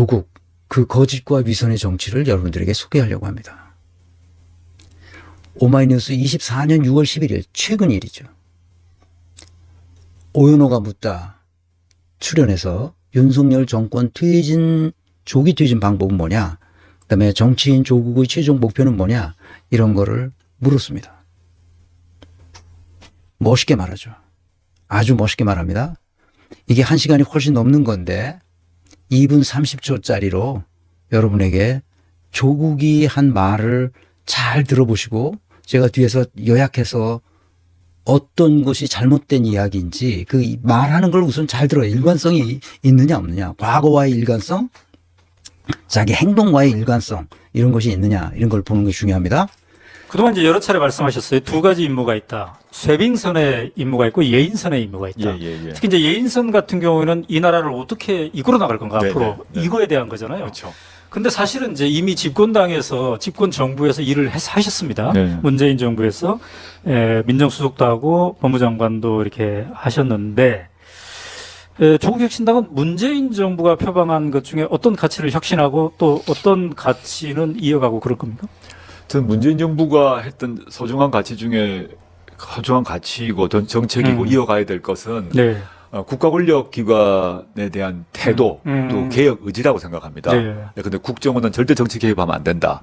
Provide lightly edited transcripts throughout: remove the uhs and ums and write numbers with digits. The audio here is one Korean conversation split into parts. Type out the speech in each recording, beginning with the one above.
조국, 그 거짓과 위선의 정치를 여러분들에게 소개하려고 합니다. 오마이뉴스 24년 6월 11일 최근 일이죠. 오연호가 묻다 출연해서 윤석열 정권 조기 퇴진 방법은 뭐냐, 그다음에 정치인 조국의 최종 목표는 뭐냐, 이런 거를 물었습니다. 멋있게 말하죠. 아주 멋있게 말합니다. 이게 1시간이 훨씬 넘는 건데 2분 30초짜리로 여러분에게 조국이 한 말을 잘 들어보시고 제가 뒤에서 요약해서 어떤 것이 잘못된 이야기인지 그 말하는 걸 우선 잘 들어요. 일관성이 있느냐 없느냐, 과거와의 일관성, 자기 행동과의 일관성, 이런 것이 있느냐, 이런 걸 보는 게 중요합니다. 그동안 이제 여러 차례 말씀하셨어요. 두 가지 임무가 있다. 쇄빙선의 임무가 있고 예인선의 임무가 있다. 특히 이제 예인선 같은 경우에는 이 나라를 어떻게 이끌어 나갈 건가 앞으로 이거에 대한 거잖아요. 그렇죠. 근데 사실은 이제 이미 집권당에서 집권 정부에서 일을 하셨습니다. 네. 문재인 정부에서 민정수석도 하고 법무장관도 이렇게 하셨는데 조국 혁신당은 문재인 정부가 표방한 것 중에 어떤 가치를 혁신하고 또 어떤 가치는 이어가고 그럴 겁니까? 저는 문재인 정부가 했던 소중한 가치 중에 소중한 가치이고 정책이고 이어가야 될 것은 네. 국가 권력 기관에 대한 태도 또 개혁 의지라고 생각합니다. 네. 근데 국정원은 절대 정치 개입하면 안 된다.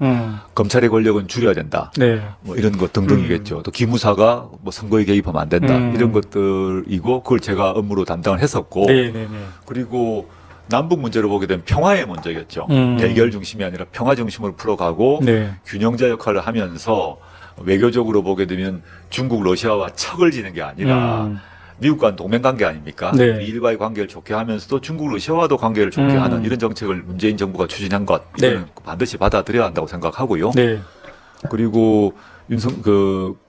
검찰의 권력은 줄여야 된다. 네. 뭐 이런 것 등등이겠죠. 또 기무사가 뭐 선거에 개입하면 안 된다. 이런 것들이고 그걸 제가 업무로 담당을 했었고 네, 네, 네. 그리고 남북 문제로 보게 되면 평화의 문제겠죠. 대결 중심이 아니라 평화 중심으로 풀어가고 네. 균형자 역할을 하면서 외교적으로 보게 되면 중국, 러시아와 척을 지는 게 아니라 미국과는 동맹관계 아닙니까? 네. 미일과의 관계를 좋게 하면서도 중국, 러시아와도 관계를 좋게 하는 이런 정책을 문재인 정부가 추진한 것, 네. 반드시 받아들여야 한다고 생각하고요. 네. 그리고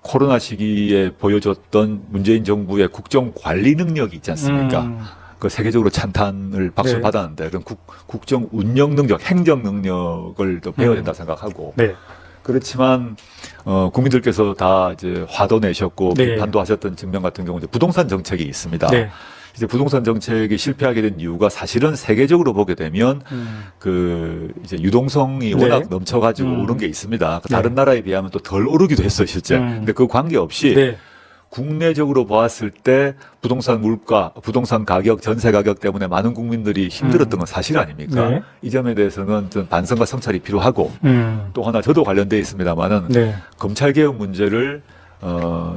코로나 시기에 보여줬던 문재인 정부의 국정 관리 능력이 있지 않습니까? 그 세계적으로 찬탄을 박수를 네. 받았는데 그런 국정 운영 능력, 행정 능력을 또 배워야 된다 생각하고 네. 그렇지만 국민들께서 다 이제 화도 내셨고 네. 비판도 하셨던 측면 같은 경우 이제 부동산 정책이 있습니다. 네. 이제 부동산 정책이 실패하게 된 이유가 사실은 세계적으로 보게 되면 그 이제 유동성이 네. 워낙 넘쳐가지고 오른 게 있습니다. 네. 다른 나라에 비하면 또 덜 오르기도 했어요, 실제. 근데 그 관계없이 네. 국내적으로 보았을 때 부동산 물가, 부동산 가격, 전세 가격 때문에 많은 국민들이 힘들었던 건 사실 아닙니까? 네. 이 점에 대해서는 좀 반성과 성찰이 필요하고 또 하나 저도 관련돼 있습니다만은 네. 검찰 개혁 문제를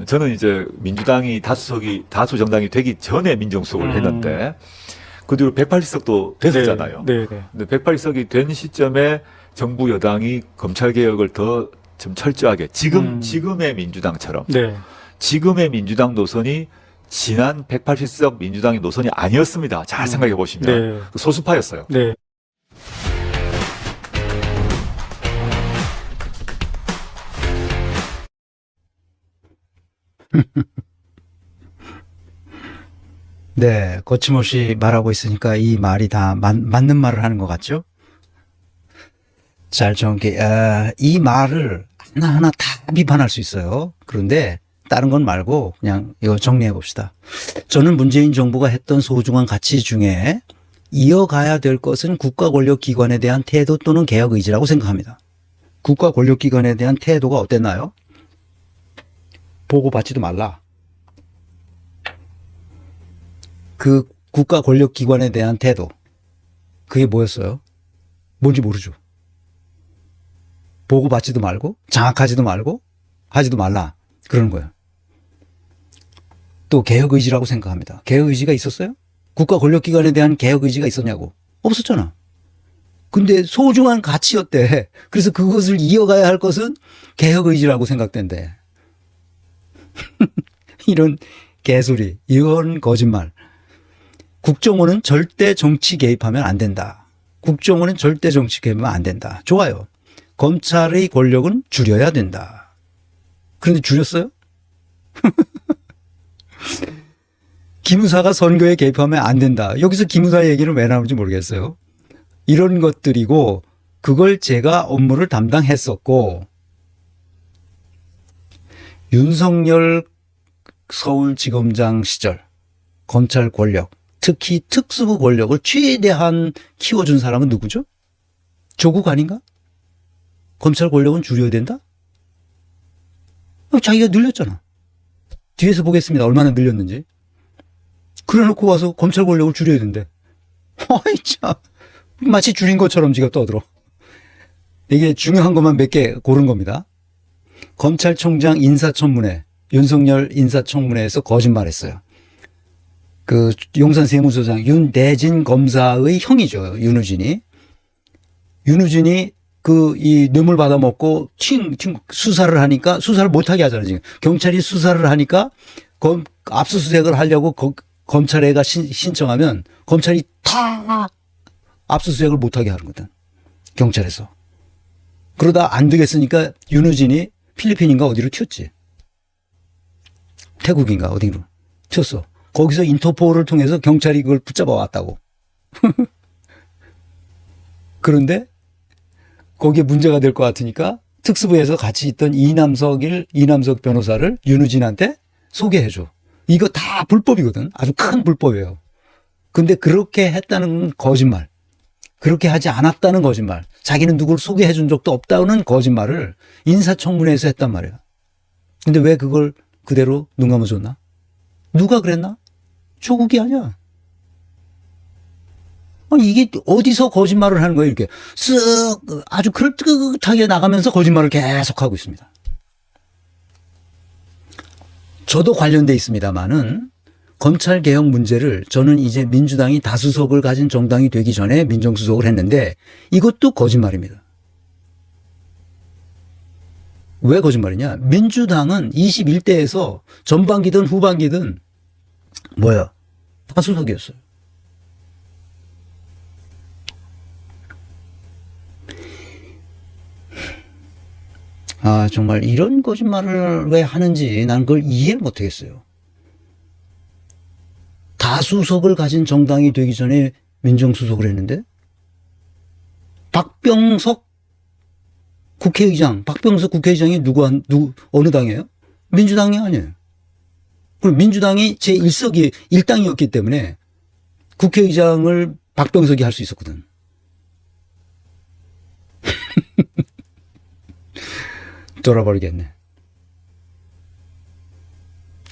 저는 이제 민주당이 다수 정당이 되기 전에 민정수석을 했는데 그 뒤로 180석도 됐었잖아요. 네. 네. 근데 180석이 된 시점에 정부 여당이 검찰 개혁을 더 좀 철저하게 지금의 민주당처럼 네. 지금의 민주당 노선이 지난 180석 민주당의 노선이 아니었습니다. 잘 생각해 보시면 네. 소수파였어요. 네. 네, 거침없이 말하고 있으니까 이 말이 다 맞는 말을 하는 것 같죠? 잘 이 말을 하나하나 다 비판할 수 있어요. 그런데 다른 건 말고 그냥 이거 정리해 봅시다. 저는 문재인 정부가 했던 소중한 가치 중에 이어가야 될 것은 국가 권력 기관에 대한 태도 또는 개혁 의지라고 생각합니다. 국가 권력 기관에 대한 태도가 어땠나요? 보고받지도 말라. 그 국가 권력 기관에 대한 태도, 그게 뭐였어요? 뭔지 모르죠. 보고받지도 말고 장악하지도 말고 하지도 말라 그러는 거예요. 또 개혁 의지라고 생각합니다. 개혁 의지가 있었어요? 국가 권력 기관에 대한 개혁 의지가 있었냐고? 없었잖아. 근데 소중한 가치였대. 그래서 그것을 이어가야 할 것은 개혁 의지라고 생각된대. 이런 개소리, 이건 거짓말. 국정원은 절대 정치 개입하면 안 된다. 국정원은 절대 정치 개입하면 안 된다. 좋아요. 검찰의 권력은 줄여야 된다. 그런데 줄였어요? 기무사가 선거에 개입하면 안 된다. 여기서 기무사 얘기를 왜 나오는지 모르겠어요. 이런 것들이고 그걸 제가 업무를 담당했었고 윤석열 서울지검장 시절 검찰 권력 특히 특수부 권력을 최대한 키워준 사람은 누구죠? 조국 아닌가? 검찰 권력은 줄여야 된다? 자기가 늘렸잖아. 뒤에서 보겠습니다. 얼마나 늘렸는지. 그래 놓고 와서 검찰 권력을 줄여야 된대. 어이, 참. 마치 줄인 것처럼 지가 떠들어. 이게 중요한 것만 몇 개 고른 겁니다. 검찰총장 인사청문회, 윤석열 인사청문회에서 거짓말했어요. 그 용산 세무서장 윤대진 검사의 형이죠. 윤우진이 그 이 뇌물 받아먹고 수사를 하니까 수사를 못하게 하잖아요. 지금 경찰이 수사를 하니까 압수수색을 하려고 검찰에가 신청하면 검찰이 다 압수수색을 못하게 하는 거든. 경찰에서. 그러다 안 되겠으니까 윤우진이 필리핀인가 어디로 튀었지. 태국인가 어디로 튀었어. 거기서 인터폴을 통해서 경찰이 그걸 붙잡아 왔다고. 그런데 거기에 문제가 될 것 같으니까 특수부에서 같이 있던 이남석 변호사를 윤우진한테 소개해줘. 이거 다 불법이거든. 아주 큰 불법이에요. 근데 그렇게 했다는 거짓말. 그렇게 하지 않았다는 거짓말. 자기는 누굴 소개해 준 적도 없다는 거짓말을 인사청문회에서 했단 말이야. 근데 왜 그걸 그대로 눈 감아줬나? 누가 그랬나? 조국이 아니야. 아니, 이게 어디서 거짓말을 하는 거예요, 이렇게. 쓱, 아주 그럴듯하게 나가면서 거짓말을 계속하고 있습니다. 저도 관련돼 있습니다만은 검찰개혁 문제를 저는 이제 민주당이 다수석을 가진 정당이 되기 전에 민정수석을 했는데 이것도 거짓말입니다. 왜 거짓말이냐? 민주당은 21대에서 전반기든 후반기든 다수석이었어요. 아, 정말 이런 거짓말을 왜 하는지 나는 그걸 이해를 못하겠어요. 다수석을 가진 정당이 되기 전에 민정수석을 했는데 박병석 국회의장이 어느 당이에요? 민주당이 아니에요. 그럼 민주당이 제1당이었기 때문에 국회의장을 박병석이 할 수 있었거든. 돌아버리겠네.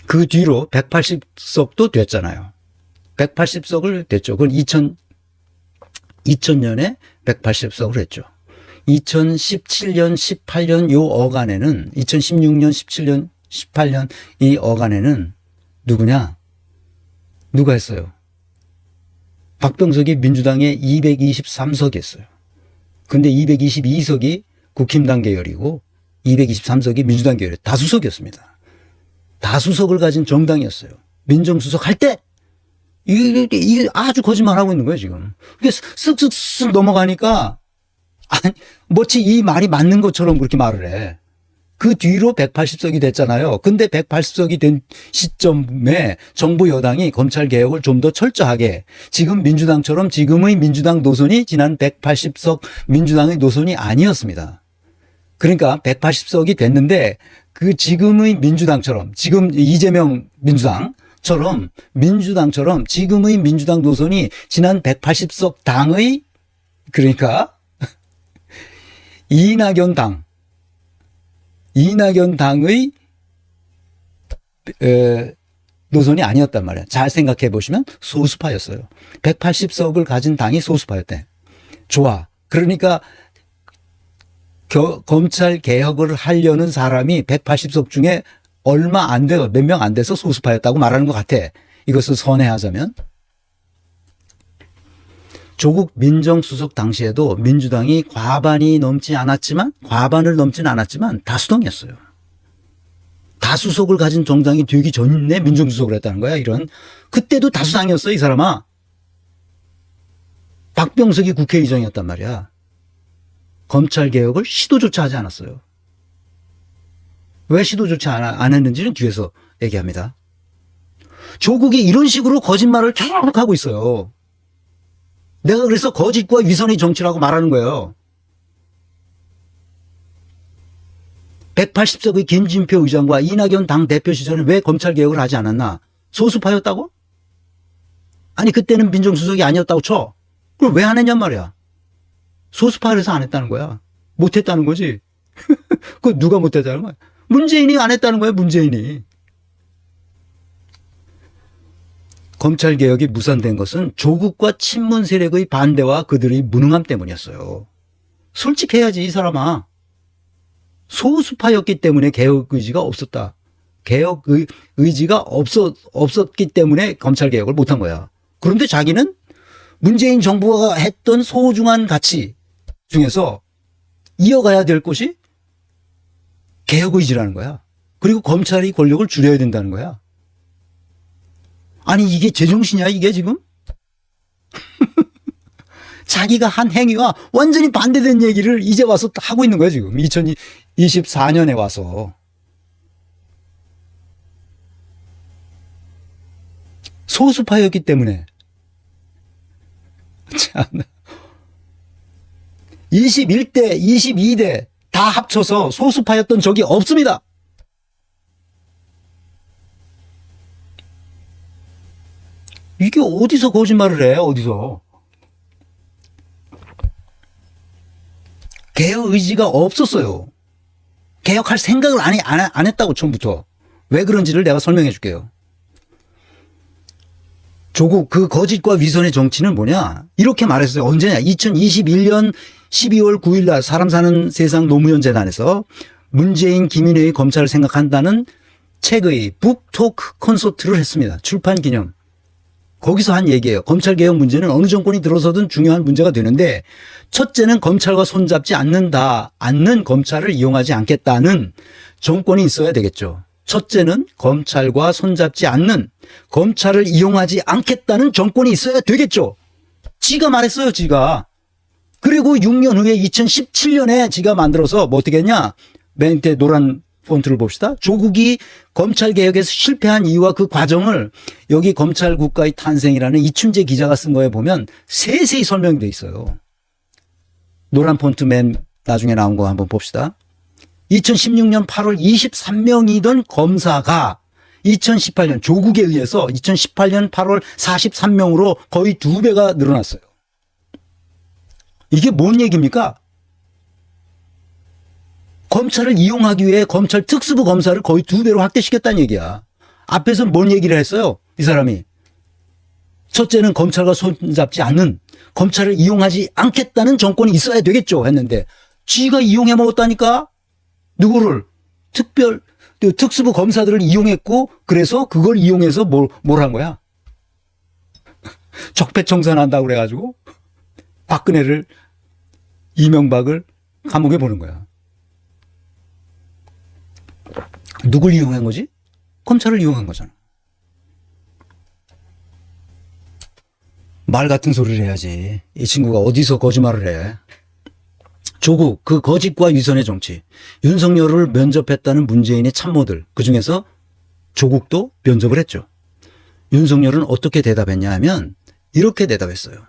그 뒤로 180석도 됐잖아요. 180석을 됐죠. 그건 2000년에 180석을 했죠. 2017년, 18년 요 어간에는 2016년, 17년, 18년 이 어간에는 누구냐? 누가 했어요? 박병석이 민주당에 223석 했어요. 근데 222석이 국힘당 계열이고 223석이 민주당 계열 다수석이었습니다. 다수석을 가진 정당이었어요. 민정수석 할 때 이게 아주 거짓말하고 있는 거예요 지금. 이게 쓱쓱쓱 넘어가니까 마치 이 말이 맞는 것처럼 그렇게 말을 해. 그 뒤로 180석이 됐잖아요. 근데 180석이 된 시점에 정부 여당이 검찰개혁을 좀 더 철저하게 지금의 민주당 노선이 지난 180석 민주당의 노선이 아니었습니다. 그러니까 180석이 됐는데 그 지금의 민주당처럼 지금 이재명 민주당처럼 지금의 민주당 노선이 지난 180석 당의 그러니까 이낙연 당의 노선이 아니었단 말이야. 잘 생각해 보시면 소수파였어요. 180석을 가진 당이 소수파였대. 좋아. 그러니까 검찰 개혁을 하려는 사람이 180석 중에 얼마 안 돼요. 몇 명 안 돼서 소수파였다고 말하는 것 같아. 이것을 선회하자면. 조국 민정수석 당시에도 민주당이 과반을 넘지는 않았지만 다수당이었어요. 다수석을 가진 정당이 되기 전에 민정수석을 했다는 거야. 그때도 다수당이었어, 이 사람아. 박병석이 국회의장이었단 말이야. 검찰개혁을 시도조차 하지 않았어요. 왜 시도조차 안 했는지는 뒤에서 얘기합니다. 조국이 이런 식으로 거짓말을 계속하고 있어요. 내가 그래서 거짓과 위선의 정치라고 말하는 거예요. 180석의 김진표 의장과 이낙연 당대표 시절에 왜 검찰개혁을 하지 않았나? 소수파였다고? 아니 그때는 민정수석이 아니었다고 쳐. 그걸 왜 안 했냔 말이야. 소수파에서 안 했다는 거야. 못했다는 거지. 그 누가 못했다는 거야. 문재인이 안 했다는 거야. 문재인이. 검찰개혁이 무산된 것은 조국과 친문 세력의 반대와 그들의 무능함 때문이었어요. 솔직해야지 이 사람아. 소수파였기 때문에 개혁 의지가 없었다. 개혁 의지가 없었기 때문에 검찰개혁을 못한 거야. 그런데 자기는 문재인 정부가 했던 소중한 가치 중에서 이어가야 될 것이 개혁 의지라는 거야. 그리고 검찰이 권력을 줄여야 된다는 거야. 아니 이게 제정신이야 이게 지금? 자기가 한 행위와 완전히 반대된 얘기를 이제 와서 하고 있는 거야 지금. 2024년에 와서. 소수파였기 때문에. 참. 21대, 22대 다 합쳐서 소수파였던 적이 없습니다. 이게 어디서 거짓말을 해, 어디서. 개혁 의지가 없었어요. 개혁할 생각을 안 했다고, 처음부터. 왜 그런지를 내가 설명해 줄게요. 조국 그 거짓과 위선의 정치는 뭐냐? 이렇게 말했어요. 언제냐? 2021년 12월 9일 날 사람 사는 세상 노무현 재단에서 문재인 김인혜의 검찰을 생각한다는 책의 북토크 콘서트를 했습니다. 출판 기념. 거기서 한 얘기예요. 검찰개혁 문제는 어느 정권이 들어서든 중요한 문제가 되는데 첫째는 검찰과 손잡지 않는 검찰을 이용하지 않겠다는 정권이 있어야 되겠죠. 첫째는 검찰과 손잡지 않는 검찰을 이용하지 않겠다는 정권이 있어야 되겠죠. 지가 말했어요, 지가. 그리고 6년 후에 2017년에 지가 만들어서 뭐 어떻게 했냐? 맨 밑에 노란 폰트를 봅시다. 조국이 검찰개혁에서 실패한 이유와 그 과정을 여기 검찰국가의 탄생이라는 이춘재 기자가 쓴 거에 보면 세세히 설명이 돼 있어요. 노란 폰트 맨 나중에 나온 거 한번 봅시다. 2016년 8월 23명이던 검사가 2018년 조국에 의해서 2018년 8월 43명으로 거의 2배가 늘어났어요. 이게 뭔 얘기입니까? 검찰을 이용하기 위해 검찰 특수부 검사를 거의 2배로 확대시켰다는 얘기야. 앞에서 뭔 얘기를 했어요? 이 사람이. 첫째는 검찰과 손잡지 않는 검찰을 이용하지 않겠다는 정권이 있어야 되겠죠 했는데 쥐가 이용해 먹었다니까? 누구를? 특수부 검사들을 이용했고 그래서 그걸 이용해서 뭘 한 거야? 적폐청산한다고 그래가지고 박근혜를 이명박을 감옥에 보는 거야. 누굴 이용한 거지? 검찰을 이용한 거잖아. 말 같은 소리를 해야지. 이 친구가 어디서 거짓말을 해. 조국 그 거짓과 위선의 정치. 윤석열을 면접했다는 문재인의 참모들. 그중에서 조국도 면접을 했죠. 윤석열은 어떻게 대답했냐 하면 이렇게 대답했어요.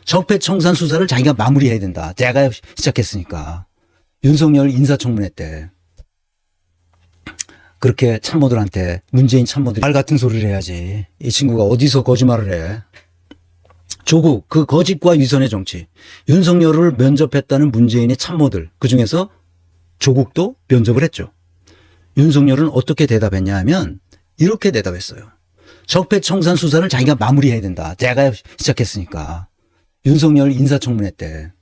적폐청산 수사를 자기가 마무리해야 된다. 내가 시작했으니까. 윤석열 인사청문회 때 그렇게 참모들한테 문재인 참모들이 말 같은 소리를 해야지. 이 친구가 어디서 거짓말을 해. 조국 그 거짓과 위선의 정치. 윤석열을 면접했다는 문재인의 참모들. 그중에서 조국도 면접을 했죠. 윤석열은 어떻게 대답했냐 하면 이렇게 대답했어요. 적폐청산 수사를 자기가 마무리해야 된다. 내가 시작했으니까. 윤석열 인사청문회 때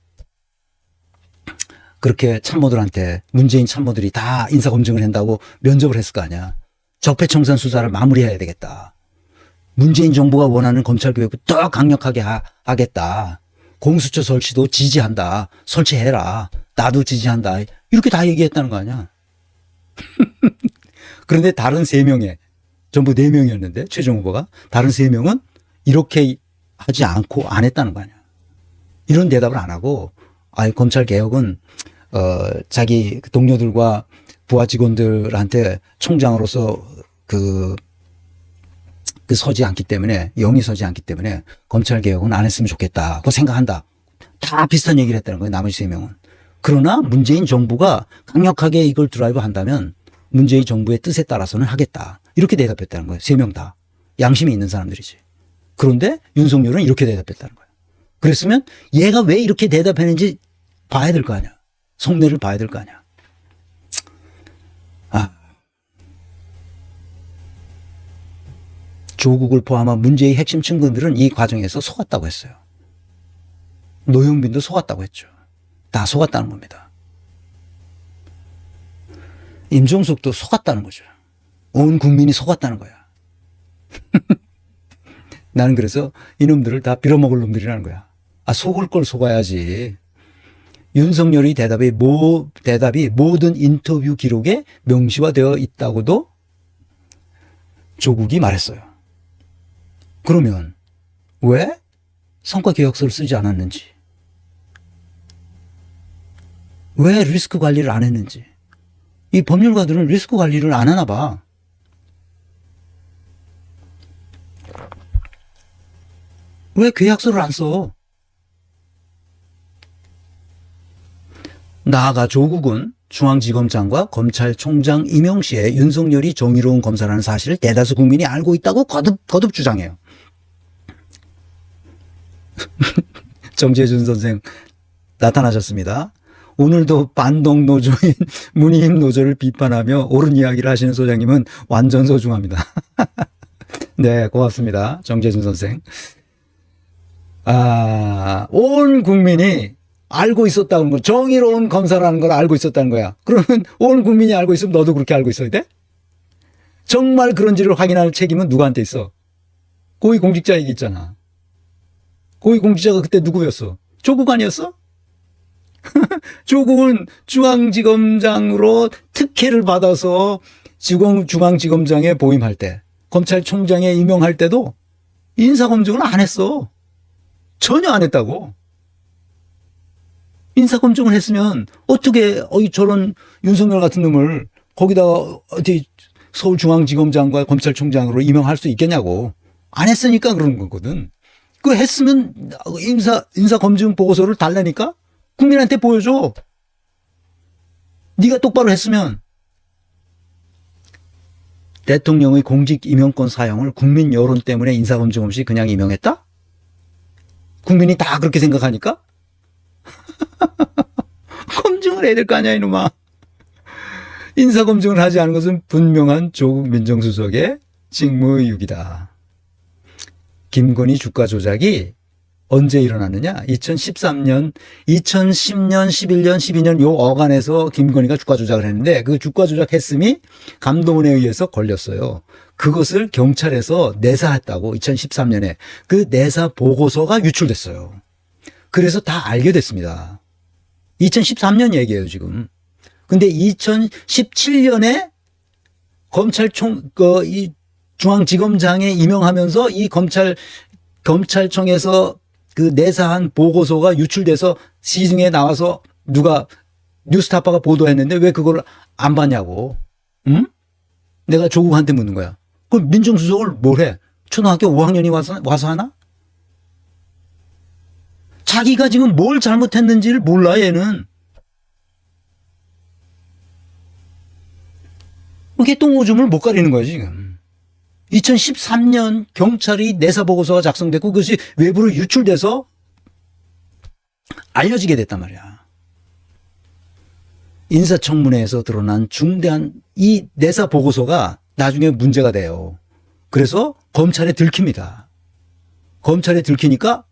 그렇게 참모들한테 문재인 참모들이 다 인사검증을 한다고 면접을 했을 거 아니야. 적폐청산 수사를 마무리해야 되겠다. 문재인 정부가 원하는 검찰개혁을 더 강력하게 하겠다. 공수처 설치도 지지한다. 설치해라. 나도 지지한다. 이렇게 다 얘기했다는 거 아니야. 그런데 다른 3명에 전부 4명이었는데 최종 후보가 다른 3명은 이렇게 하지 않고 안 했다는 거 아니야. 이런 대답을 안 하고 검찰개혁은 자기 동료들과 부하 직원들한테 총장으로서 그 서지 않기 때문에 영이 서지 않기 때문에 검찰개혁은 안 했으면 좋겠다고 생각한다. 다 비슷한 얘기를 했다는 거예요. 나머지 3명은. 그러나 문재인 정부가 강력하게 이걸 드라이브 한다면 문재인 정부의 뜻에 따라서는 하겠다. 이렇게 대답했다는 거예요. 3명 다. 양심이 있는 사람들이지. 그런데 윤석열은 이렇게 대답했다는 거야. 그랬으면 얘가 왜 이렇게 대답했는지 봐야 될 거 아니야. 속내를 봐야 될 거 아니야. 조국을 포함한 문재인 핵심 친구들은 이 과정에서 속았다고 했어요. 노영빈도 속았다고 했죠. 다 속았다는 겁니다. 임종석도 속았다는 거죠. 온 국민이 속았다는 거야. 나는 그래서 이놈들을 다 빌어먹을 놈들이라는 거야. 속을 걸 속아야지. 윤석열의 대답이 모든 인터뷰 기록에 명시화되어 있다고도 조국이 말했어요. 그러면 왜 성과계약서를 쓰지 않았는지, 왜 리스크 관리를 안 했는지. 이 법률가들은 리스크 관리를 안 하나 봐. 왜 계약서를 안 써? 나아가 조국은 중앙지검장과 검찰총장 임용 시에 윤석열이 정의로운 검사라는 사실을 대다수 국민이 알고 있다고 거듭 주장해요. 정재준 선생 나타나셨습니다. 오늘도 반동 노조인 문희임 노조를 비판하며 옳은 이야기를 하시는 소장님은 완전 소중합니다. 네, 고맙습니다. 정재준 선생. 온 국민이 알고 있었다는 거, 정의로운 검사라는 걸 알고 있었다는 거야. 그러면 온 국민이 알고 있으면 너도 그렇게 알고 있어야 돼? 정말 그런지를 확인할 책임은 누구한테 있어? 고위공직자에게 있잖아. 고위공직자가 그때 누구였어? 조국 아니었어? 조국은 중앙지검장으로 특혜를 받아서 중앙지검장에 보임할 때, 검찰총장에 임명할 때도 인사검증을 안 했어. 전혀 안 했다고. 인사검증을 했으면 어떻게 저런 윤석열 같은 놈을 거기다가 어디 서울중앙지검장과 검찰총장으로 임명할 수 있겠냐고. 안 했으니까 그런 거거든. 그 했으면 인사검증 보고서를 달라니까 국민한테 보여줘. 네가 똑바로 했으면. 대통령의 공직 임명권 사용을 국민 여론 때문에 인사검증 없이 그냥 임명했다? 국민이 다 그렇게 생각하니까? 검증을 해야 될 거 아니야, 이놈아. 인사검증을 하지 않은 것은 분명한 조국 민정수석의 직무유기다. 김건희 주가 조작이 언제 일어났느냐? 2010년, 11년, 12년 요 어간에서 김건희가 주가 조작을 했는데 그 주가 조작했음이 감동원에 의해서 걸렸어요. 그것을 경찰에서 내사했다고 2013년에 그 내사 보고서가 유출됐어요. 그래서 다 알게 됐습니다. 2013년 얘기예요, 지금. 근데 2017년에 이 중앙지검장에 임명하면서 이 검찰청에서 그 내사한 보고서가 유출돼서 시중에 나와서 누가 뉴스타파가 보도했는데 왜 그걸 안 봤냐고. 응? 내가 조국한테 묻는 거야. 그럼 민정수석을 뭘 해? 초등학교 5학년이 와서 하나? 자기가 지금 뭘 잘못했는지를 몰라, 얘는. 이게 똥오줌을 못 가리는 거야, 지금. 2013년 경찰이 내사보고서가 작성됐고 그것이 외부로 유출돼서 알려지게 됐단 말이야. 인사청문회에서 드러난 중대한 이 내사보고서가 나중에 문제가 돼요. 그래서 검찰에 들킵니다. 검찰에 들키니까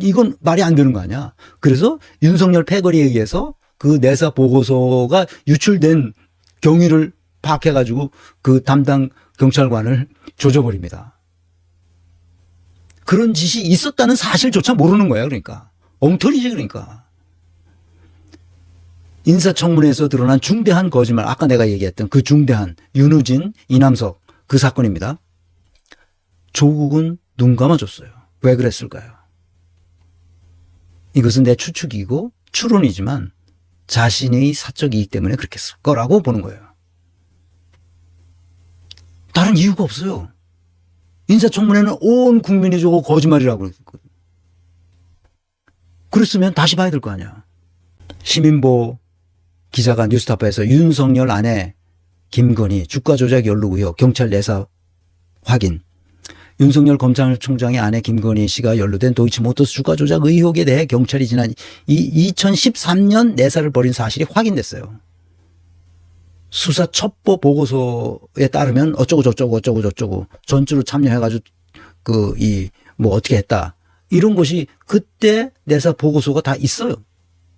이건 말이 안 되는 거 아니야. 그래서 윤석열 패거리에 의해서 그 내사보고서가 유출된 경위를 파악해가지고 그 담당 경찰관을 조져버립니다. 그런 짓이 있었다는 사실조차 모르는 거야, 그러니까. 엉터리지, 그러니까. 인사청문회에서 드러난 중대한 거짓말, 아까 내가 얘기했던 그 중대한 윤우진, 이남석 그 사건입니다. 조국은 눈 감아줬어요. 왜 그랬을까요? 이것은 내 추측이고 추론이지만 자신의 사적 이익 때문에 그렇게 했을 거라고 보는 거예요. 다른 이유가 없어요. 인사청문회는 온 국민이 저거 거짓말이라고 그랬거든. 그랬으면 다시 봐야 될 거 아니야. 시민보 기자가 뉴스타파에서 윤석열 아내 김건희 주가 조작 연루 의혹 경찰 내사 확인. 윤석열 검찰총장의 아내 김건희 씨가 연루된 도이치모터스 주가 조작 의혹에 대해 경찰이 지난 2013년 내사를 벌인 사실이 확인됐어요. 수사 첩보 보고서에 따르면 어쩌고 저쩌고 전주로 참여해가지고 뭐 어떻게 했다. 이런 것이 그때 내사 보고서가 다 있어요.